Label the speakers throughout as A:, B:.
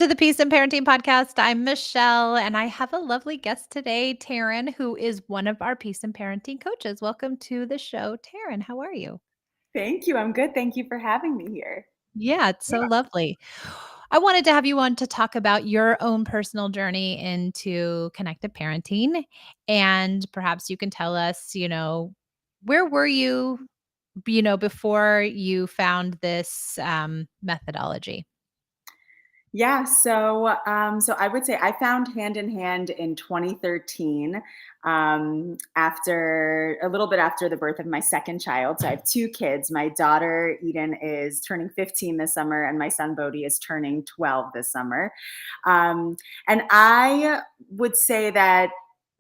A: To the Peace and Parenting Podcast. I'm Michelle, and I have a lovely guest today, Taryn, who is one of our Peace and Parenting coaches. Welcome to the show, Taryn. How are you?
B: Thank you. I'm good. Thank you for having me here.
A: Yeah, it's so lovely. I wanted to have you on to talk about your own personal journey into connected parenting. And perhaps you can tell us, where were you, before you found this methodology?
B: So I would say I found Hand in Hand in 2013, after a little bit after the birth of my second child. So I have two kids. My daughter Eden is turning 15 this summer, and my son Bodhi is turning 12 this summer. And I would say that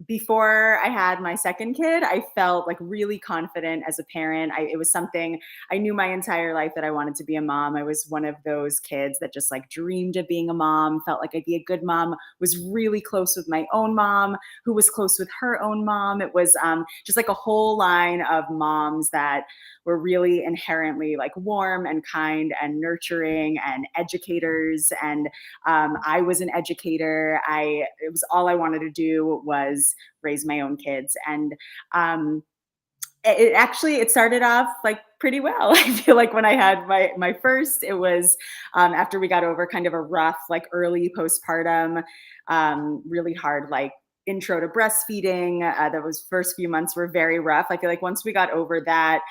B: before I had my second kid, I felt like really confident as a parent. It was something I knew my entire life that I wanted to be a mom. I was one of those kids that just like dreamed of being a mom, felt like I'd be a good mom, was really close with my own mom, who was close with her own mom. It was just like a whole line of moms that were really inherently like warm and kind and nurturing and educators. And I was an educator. It was all I wanted to do was raise my own kids. And it started off like pretty well. I feel like when I had my first, it was after we got over kind of a rough like early postpartum, really hard like intro to breastfeeding. Those first few months were very rough. I feel like once we got over that,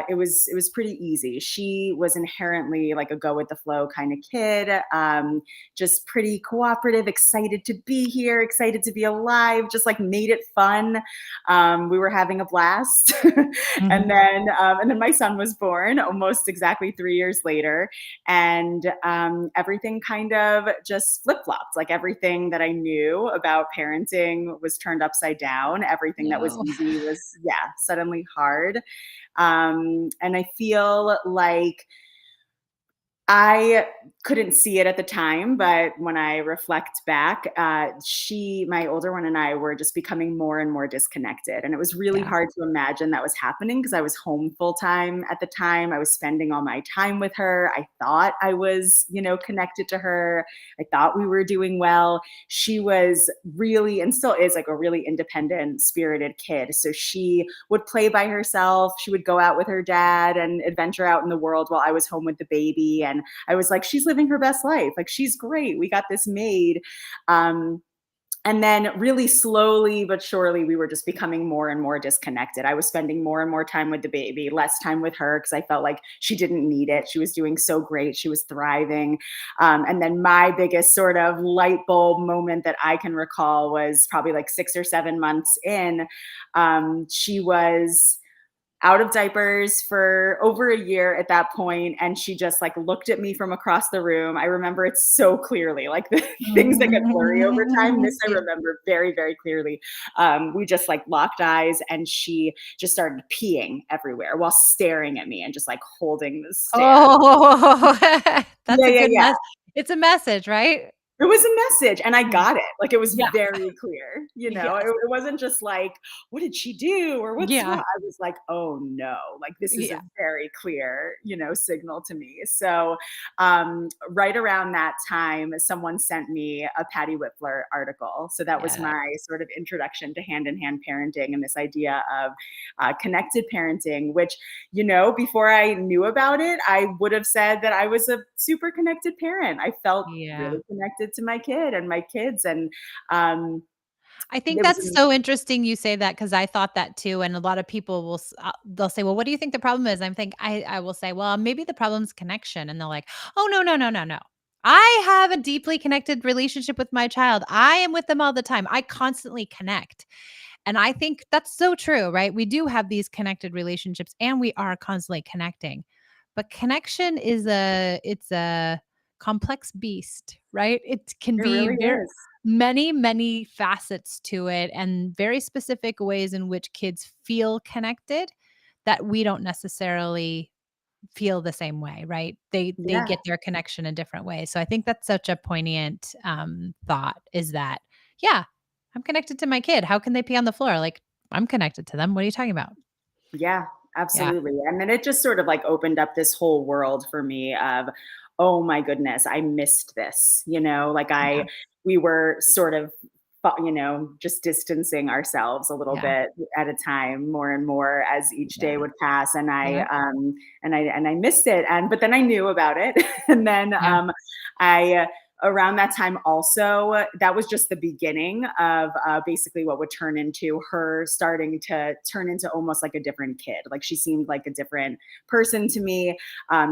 B: it was pretty easy. She was inherently like a go with the flow kind of kid, just pretty cooperative, excited to be here, excited to be alive, just like made it fun. We were having a blast. and
A: Mhm.
B: then and then my son was born almost exactly 3 years later, and everything kind of just flip-flopped. Like everything that I knew about parenting was turned upside down. Everything that was
A: No.
B: easy was, yeah, suddenly hard. And I feel like I couldn't see it at the time, but when I reflect back, my older one, and I were just becoming more and more disconnected. And it was really
A: Yeah.
B: hard to imagine that was happening because I was home full time at the time. I was spending all my time with her. I thought I was, connected to her. I thought we were doing well. She was really, and still is, like a really independent, spirited kid. So she would play by herself. She would go out with her dad and adventure out in the world while I was home with the baby. And I was like, she's living her best life. Like, she's great. We got this made. Um, and then really slowly but surely, we were just becoming more and more disconnected. I was spending more and more time with the baby, less time with her because I felt like she didn't need it. She was doing so great. She was thriving. And then my biggest sort of light bulb moment that I can recall was probably like 6 or 7 months in. She was out of diapers for over a year at that point, and she just like looked at me from across the room. I remember it so clearly, like the things that get blurry over time. This I
A: Yeah.
B: remember very, very clearly. We just like locked eyes, and she just started peeing everywhere while staring at me and just like holding the stare.
A: Oh, that's
B: Yeah,
A: a
B: yeah,
A: good
B: yeah.
A: it's a message, right?
B: It was a message, and I
A: Mm.
B: got it. Like, it was
A: Yeah.
B: very clear, you know? It
A: Yes.
B: it wasn't just like, "What did she do?" or "What's wrong?"
A: Yeah.
B: I was like, "Oh, no." Like, this is a
A: Yeah.
B: very clear, signal to me. So, right around that time, someone sent me a Patty Whippler article. So that was
A: Yeah.
B: my sort of introduction to hand-in-hand parenting and this idea of, connected parenting, which, before I knew about it, I would have said that I was a super connected parent. I felt
A: Yeah.
B: really connected to my kid and my kids, and um
A: I think
B: it was
A: that's so interesting you say that because I thought that too, and a lot of people they'll say, "Well, what do you think the problem is?" I will say, "Well, maybe the problem's connection," and they're like, "Oh, no, no, no, no, no. I have a deeply connected relationship with my child. I am with them all the time. I constantly connect." And I think that's so true, right? We do have these connected relationships and we are constantly connecting. But connection it's a complex beast, right? It can
B: it
A: be
B: really
A: very
B: is.
A: many, many facets to it and very specific ways in which kids feel connected that we don't necessarily feel the same way, right? They
B: Yeah.
A: get their connection in different ways. So I think that's such a poignant thought is that, yeah, I'm connected to my kid. How can they pee on the floor? Like, I'm connected to them. What are you talking about?
B: Yeah,
A: Yeah.
B: absolutely. And then it just sort of like opened up this whole world for me of oh my goodness, I missed this, like
A: Yeah,
B: we were sort of, just distancing ourselves a little
A: yeah,
B: bit at a time, more and more as each day
A: yeah,
B: would pass. And
A: yeah,
B: I missed it. But then I knew about it. And then,
A: yeah,
B: I, around that time also, that was just the beginning of basically what would turn into her starting to turn into almost like a different kid. Like she seemed like a different person to me.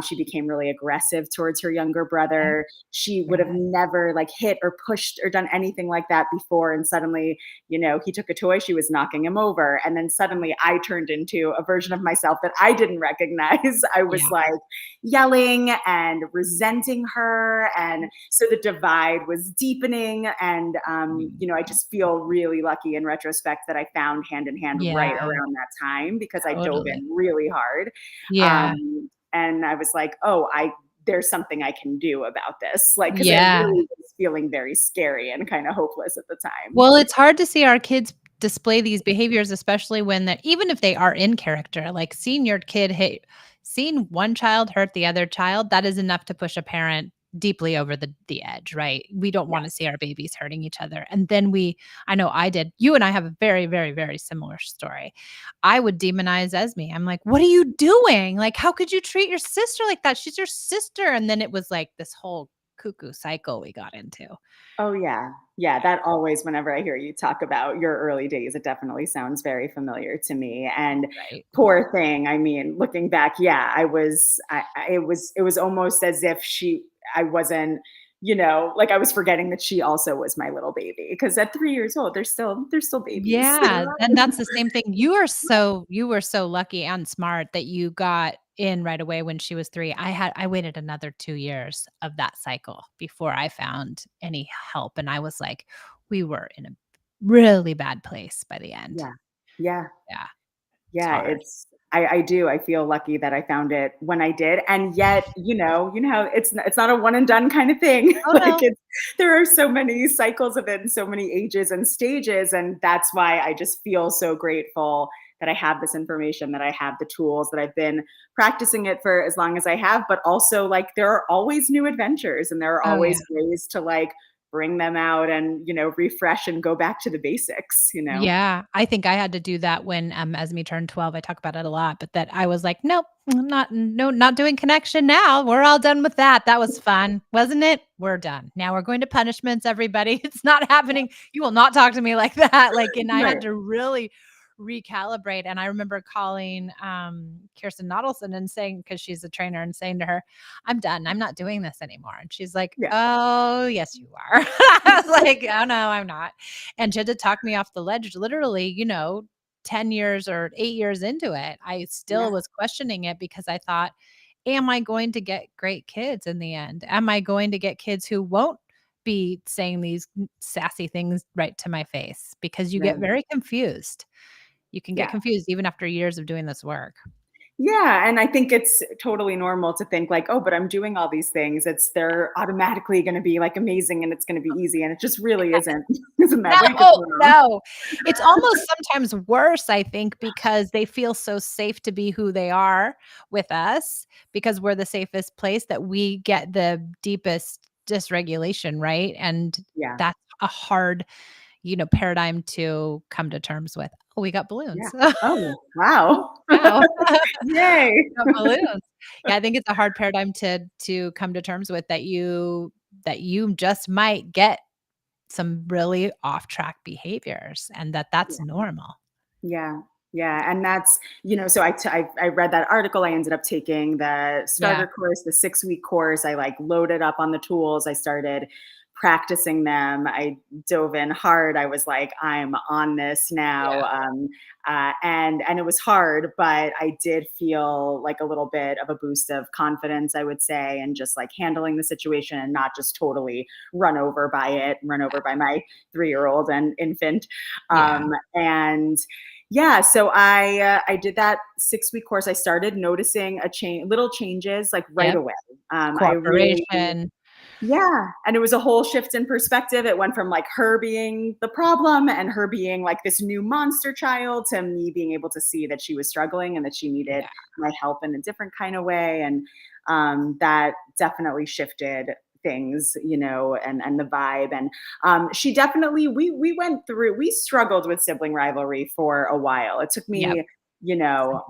B: She became really aggressive towards her younger
A: yeah,
B: brother. She would have
A: yeah,
B: never like hit or pushed or done anything like that before. And suddenly, he took a toy, she was knocking him over. And then suddenly I turned into a version of myself that I didn't recognize. I was
A: yeah,
B: like yelling and resenting her. And so the divide was deepening. And, I just feel really lucky in retrospect that I found Hand in Hand right
A: yeah,
B: around that time because I dove
A: totally.
B: in really hard.
A: Yeah,
B: And I was like, oh, there's something I can do about this. Like, cause it
A: yeah.
B: really was feeling very scary and kind of hopeless at the time.
A: Well, it's hard to see our kids display these behaviors, especially when that even if they are in character, like seeing one child hurt the other child, that is enough to push a parent deeply over the edge, right? We don't wanna
B: Yes.
A: see our babies hurting each other, and then I know I did. You and I have a very, very, very similar story. I would demonize Esme. I'm like, "What are you doing? Like, how could you treat your sister like that? She's your sister." And then it was like this whole cuckoo cycle we got into.
B: Oh, yeah. Yeah,
A: Yeah,
B: that always whenever I hear you talk about your early days, it definitely sounds very familiar to me, and
A: right.
B: poor thing, I mean, looking back, yeah, it was almost as if I wasn't, like I was forgetting that she also was my little baby. Because at 3 years old, they're still babies.
A: Yeah, and that's the same thing. You were so lucky and smart that you got in right away when she was 3. I waited another 2 years of that cycle before I found any help, and I was like, we were in a really bad place by the end.
B: Yeah. Yeah.
A: Yeah, it's
B: Yeah,
A: hard.
B: I do. I feel lucky that I found it when I did. And yet, how it's not a one and done kind of thing.
A: Oh,
B: Like
A: no.
B: there are so many cycles of it and so many ages and stages. And that's why I just feel so grateful that I have this information, that I have the tools, that I've been practicing it for as long as I have. But also like there are always new adventures and there are
A: Oh, yeah.
B: always ways to like bring them out and, refresh and go back to the basics.
A: Yeah, I think I had to do that when, Esme turned 12. I talk about it a lot, but that I was like, "Nope, not doing connection now. We're all done with that. That was fun, wasn't it? We're done. Now we're going to punishments, everybody. It's not happening. You will not talk to me like that." Like, and I had
B: Right.
A: to really recalibrate, and I remember calling, Kirsten Nodelson and saying, because she's a trainer, and saying to her, "I'm done. I'm not doing this anymore." And she's like,
B: Yeah.
A: "Oh, yes, you are." I was like, "Oh, no, I'm not." And she had to talk me off the ledge literally, 10 years or 8 years into it. I still
B: Yeah.
A: was questioning it because I thought, am I going to get great kids in the end? Am I going to get kids who won't be saying these sassy things right to my face? Because you get
B: Yeah.
A: very confused. You can get
B: Yeah.
A: confused even after years of doing this work.
B: Yeah, and I think it's totally normal to think like, "Oh, but I'm doing all these things. They're automatically gonna be, like, amazing and it's gonna be easy," and it just really isn't. Isn't that right? 'Cause
A: No,
B: we're wrong.
A: no. It's almost sometimes worse, I think, because they feel so safe to be who they are with us because we're the safest place that we get the deepest dysregulation, right? And
B: Yeah,
A: that's a hard, paradigm to come to terms with. Oh, we got
B: yeah.
A: balloons.
B: Oh, wow.
A: Wow.
B: Yay.
A: Got balloons. Yeah, I think it's a hard paradigm to come to terms with that you just might get some really off track behaviors and that's normal.
B: Yeah. Yeah, and that's, so I read that article, I ended up taking the
A: Yeah,
B: starter course, the 6-week course, I, like, loaded up on the tools, I started practicing them, I dove in hard, I was like, "I'm on this now,"
A: yeah,
B: and it was hard, but I did feel like a little bit of a boost of confidence, I would say, and just, like, handling the situation and not just totally run over by my 3-year-old and infant,
A: yeah.
B: and yeah, so I did that 6-week course. I started noticing little changes like right
A: Yep.
B: away. I really
A: Cooperation.
B: Yeah, and it was a whole shift in perspective. It went from like her being the problem and her being like this new monster child to me being able to see that she was struggling and that she needed
A: Yeah.
B: my help in a different kind of way. And that definitely shifted things, and the vibe. And she definitely, we struggled with sibling rivalry for a while. It took
A: Yep.
B: me, you know,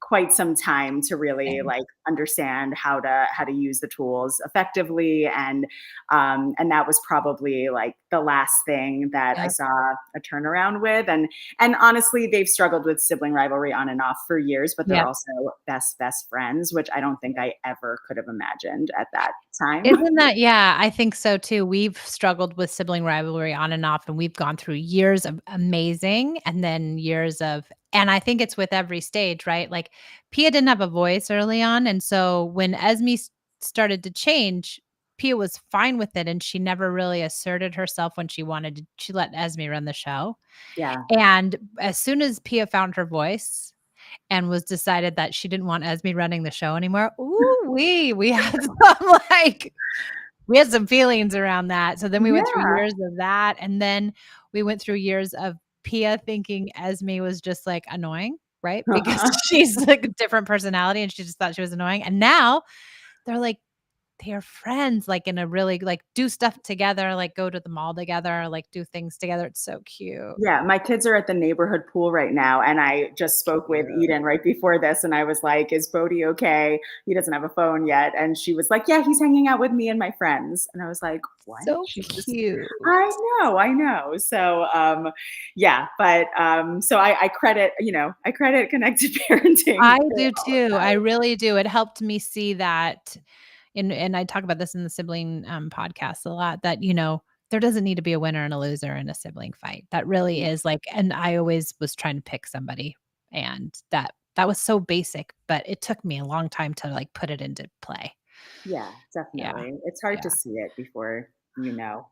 B: quite some time to really
A: Same.
B: like understand how to use the tools effectively. And that was probably like the last thing that I
A: Yep.
B: saw a turnaround with. And honestly, they've struggled with sibling rivalry on and off for years, but they're
A: Yep.
B: also best friends, which I don't think I ever could have imagined at that time.
A: Isn't that yeah, I think so too. We've struggled with sibling rivalry on and off, and we've gone through years of amazing and then years of and I think it's with every stage, right? Like, Pia didn't have a voice early on, and so when Esme started to change, Pia was fine with it, and she never really asserted herself when she wanted to she let Esme run the show,
B: Yeah.
A: and as soon as Pia found her voice and was decided that she didn't want Esme running the show anymore, ooh we had some, like we had some feelings around that. So then we went through
B: Yeah.
A: years of that, and then we went through years of Pia thinking Esme was just, like, annoying, right? Because she's, like, a different personality, and she just thought she was annoying, and now they're, like they're friends, like, in a really like, do stuff together, like, go to the mall together, like, do things together. It's so cute.
B: Yeah, my kids are at the neighborhood pool right now, and I just spoke with
A: Cute.
B: Eden right before this, and I was like, "Is Bodhi okay? He doesn't have a phone yet." And she was like, "Yeah, he's hanging out with me and my friends." And I was like, "What?"
A: So
B: She's just,
A: cute.
B: I know. So, yeah, but so I credit connected parenting
A: I
B: for
A: do
B: all of
A: too, I
B: that.
A: really do. It helped me see that and I talk about this in the sibling, podcast a lot that, there doesn't need to be a winner and a loser in a sibling fight. That really
B: Yeah,
A: is like and I always was trying to pick somebody, and that was so basic, but it took me a long time to, like, put it into play.
B: yeah,
A: Yeah,
B: definitely. It's hard to
A: yeah.
B: see it before you know.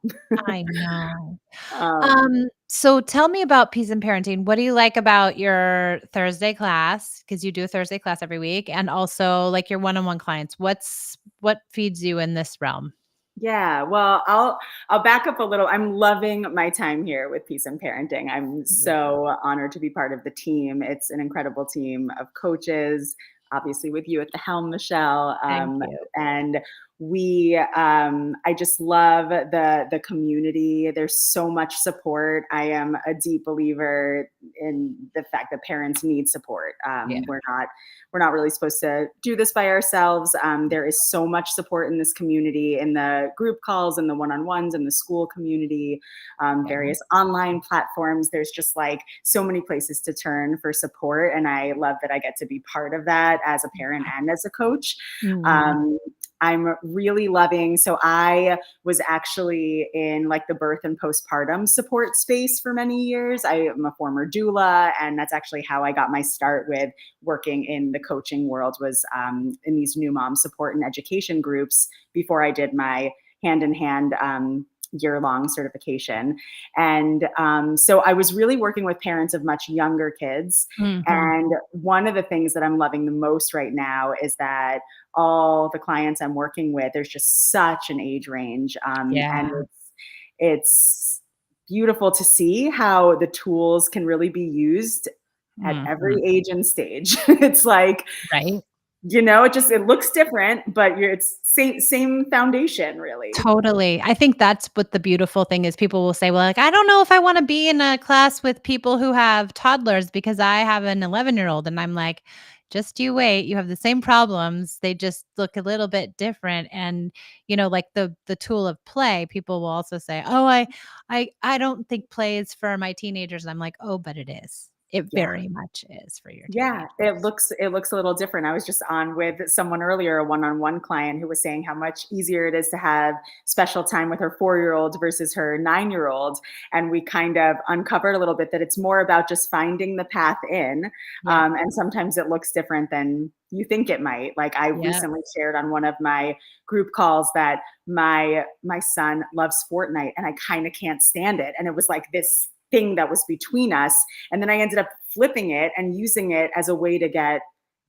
A: I know.
B: Um,
A: So tell me about peace and parenting. What do you like about your Thursday class? Because you do a Thursday class every week, and also, like, your one-on-one clients. What feeds you in this realm?
B: Yeah, well, I'll back up a little. I'm loving my time here with Peace and Parenting. I'm
A: Yeah.
B: so honored to be part of the team. It's an incredible team of coaches, obviously with you at the helm, Michelle.
A: Thank you.
B: And I just love the community. There's so much support. I am a deep believer in the fact that parents need support.
A: Yeah.
B: We're not really supposed to do this by ourselves. There is so much support in this community, in the group calls, and the one-on-ones, in the school community,
A: Yeah.
B: various online platforms. There's just like so many places to turn for support. And I love that I get to be part of that as a parent and as a coach.
A: Mhm.
B: Um, I'm really loving. So I was actually in like the birth and postpartum support space for many years. I am a former doula, and that's actually how I got my start with working in the coaching world, was in these new mom support and education groups before I did my hand in hand year-long certification. And so I was really working with parents of much younger kids.
A: Mhm.
B: And one of the things that I'm loving the most right now is that all the clients I'm working with, there's just such an age range. And
A: Yeah.
B: it's beautiful to see how the tools can really be used at
A: Mhm.
B: every age and stage. It's like,
A: Right?
B: it looks different, but it's same foundation, really.
A: Totally. I think that's what the beautiful thing is people will say, "Well, like, I don't know if I wanna be in a class with people who have toddlers because I have an 11-year-old," and I'm like, "Just you wait, you have the same problems, they just look a little bit different," and, like the tool of play, people will also say, "Oh, I don't think play is for my teenagers," and I'm like, "Oh, but it is. It
B: Yeah.
A: very much is for your
B: Yeah, it
A: teenagers."
B: looks it looks a little different. I was just on with someone earlier, a one-on-one client, who was saying how much easier it is to have special time with her 4-year-old versus her 9-year-old. And we kind of uncovered a little bit that it's more about just finding the path in.
A: Yep,
B: And sometimes it looks different than you think it might. Like, I
A: yep.
B: recently shared on one of my group calls that my son loves Fortnite, and I kind of can't stand it. And it was like this thing that was between us. And then I ended up flipping it and using it as a way to get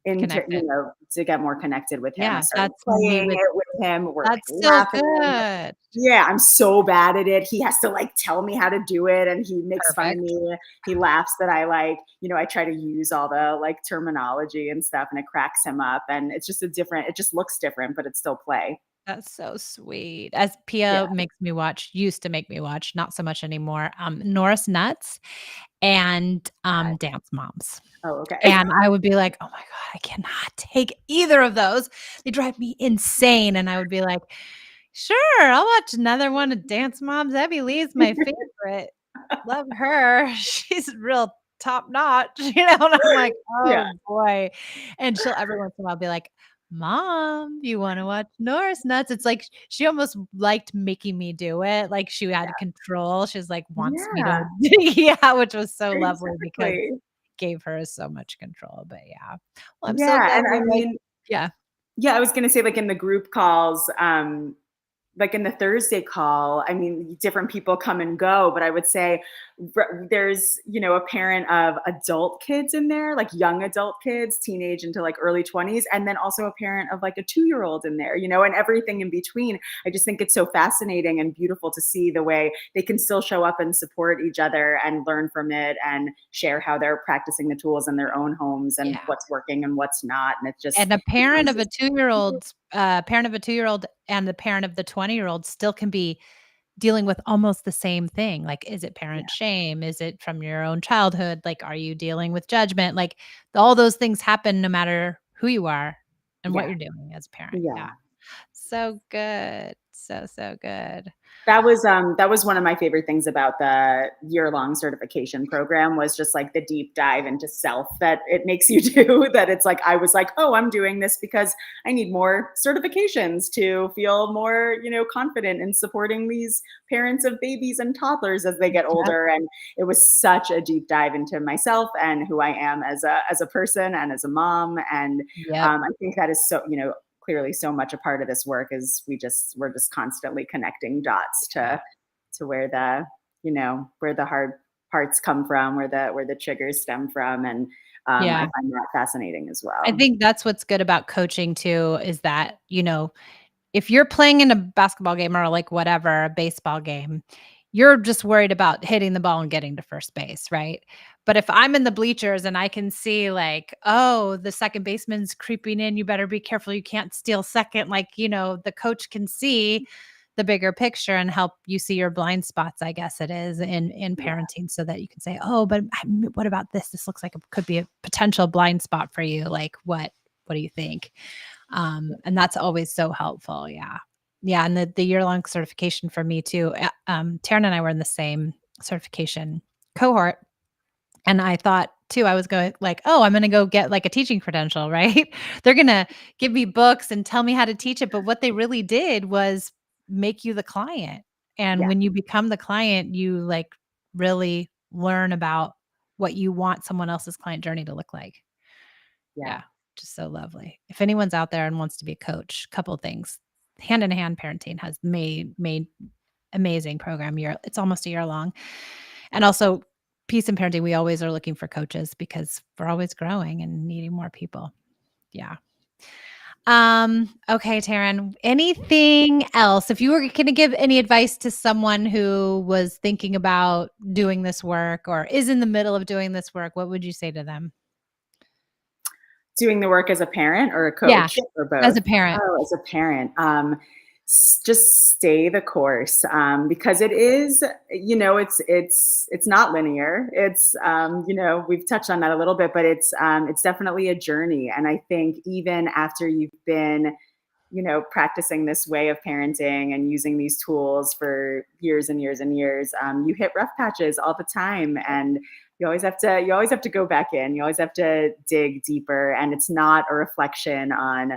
B: into,
A: Connected.
B: to get more connected with him. I
A: Yeah,
B: started
A: that's me
B: playing
A: with
B: it with him. We're like
A: that's so
B: laughing.
A: good.
B: Yeah, I'm so bad at it. He has to like tell me how to do it and he makes fun of
A: Perfect.
B: me. He laughs that I like, I try to use all the like terminology and stuff and it cracks him up. And it's just it just looks different, but it's still play.
A: That's so sweet. As
B: Yeah.
A: Pia makes me watch used to make me watch, not so much anymore, Norris Nuts and,
B: God.
A: Dance Moms.
B: Oh, okay.
A: And I would be like, "Oh my god, I cannot take either of those. They drive me insane." And I would be like, "Sure, I'll watch another one of Dance Moms. Abby Lee's my favorite. Love her. She's real top notch," and I'm like,
B: Yeah.
A: "Oh boy." And she'll every once in a while be like, "Mom, you wanna watch Norris Nuts?" It's like she almost liked making me do it, like she had control. She's like, wants me to
B: Yeah.
A: yeah, which was so lovely because
B: Exactly.
A: gave her so much control, but yeah. Well, I'm so
B: Yeah.
A: glad
B: And I
A: we like
B: mean,
A: yeah.
B: yeah, I was gonna say like in the group calls, like in the Thursday call, I mean, different people come and go, but I would say there's, a parent of adult kids in there, like young adult kids, teenage into like early 20s, and then also a parent of like a 2 year old in there, and everything in between. I just think it's so fascinating and beautiful to see the way they can still show up and support each other and learn from it and share how they're practicing the tools in their own homes and
A: Yeah.
B: what's working and what's not. And it's just,
A: And a
B: it
A: parent
B: brings
A: of a
B: us.
A: 2-year-old parent of a 2-year-old and the parent of the 20-year-old still can be dealing with almost the same thing. Like, is it
B: Yeah.
A: parent shame? Is it from your own childhood? Like, are you dealing with judgment? Like, all those things happen no matter who you are and what
B: Yeah.
A: you're doing as a parent. Yeah.
B: Yeah.
A: So good. So, so good.
B: That was one of my favorite things about the year-long certification program was just like the deep dive into self that it makes you do. That it's like I was like, oh, I'm doing this because I need more certifications to feel more, confident in supporting these parents of babies and toddlers as they get
A: Yep.
B: older. And it was such a deep dive into myself and who I am as a person and as a mom. And
A: Yep.
B: I think that is so, clearly so much a part of this work is we're just constantly connecting dots
A: Yeah.
B: to where the hard parts come from, where the triggers stem from, and I
A: Yeah.
B: find that fascinating as
A: I
B: well.
A: think that's what's good about coaching too is that, if you're playing in a basketball game or like whatever, a baseball game, you're just worried about hitting the ball and getting to first base, right? But if I'm in the bleachers and I can see like, oh, the second baseman's creeping in, you better be careful. You can't steal second. Like, the coach can see the bigger picture and help you see your blind spots, I guess it is in
B: Yeah,
A: parenting so that you can say, oh, but what about this? This looks like it could be a potential blind spot for you. Like what do you think? And that's always so helpful. Yeah. Yeah. And the year-long certification for me too. Taryn and I were in the same certification cohort. And I thought too, I was going like, oh, I'm going to go get like a teaching credential, right? They're going to give me books and tell me how to teach it. But what they really did was make you the client. And
B: yeah,
A: when you become the client, you like really learn about what you want someone else's client journey to look like.
B: yeah,
A: Yeah, just so lovely. If anyone's out there and wants to be a coach, couple things. Hand in Hand Parenting has made amazing program it's almost a year long. And also Peace and Parenting, we always are looking for coaches because we're always growing and needing more people. Yeah. Okay, Taryn, anything else? If you were going to give any advice to someone who was thinking about doing this work or is in the middle of doing this work, what would you say to them?
B: doing the work as a parent or a
A: Yeah,
B: coach or
A: as
B: both?
A: a parent.
B: Oh, as a parent, just stay the course, because it is, it's not linear. It's, we've touched on that a little bit, but it's definitely a journey. And I think even after you've been practicing this way of parenting and using these tools for years and years and years, you hit rough patches all the time, and you always have to go back in. You always have to dig deeper, and it's not a reflection on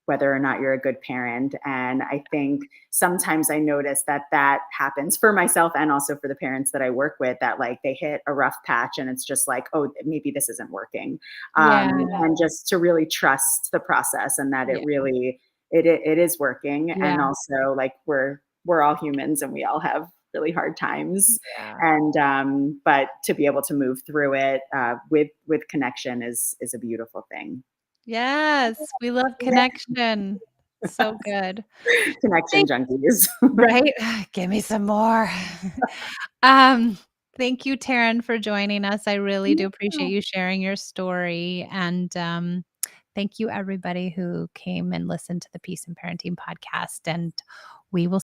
B: whether or not you're a good parent. And I think sometimes I notice that happens for myself and also for the parents that I work with, that like they hit a rough patch and it's just like, oh, maybe this isn't working.
A: Yeah,
B: And just to really trust the process and that it
A: yeah,
B: really, it is working. And
A: yeah,
B: also like we're all humans and we all have really hard times.
A: yeah.
B: And but to be able to move through it with connection is a beautiful thing.
A: Yes, we love connection. So good.
B: Connection
A: Thank
B: junkies.
A: Right? Give me some more. Um, thank you, Taryn, for joining us. I really do appreciate
B: Yeah.
A: you sharing your story, and, thank you everybody who came and listened to the Peace and Parenting podcast, and we will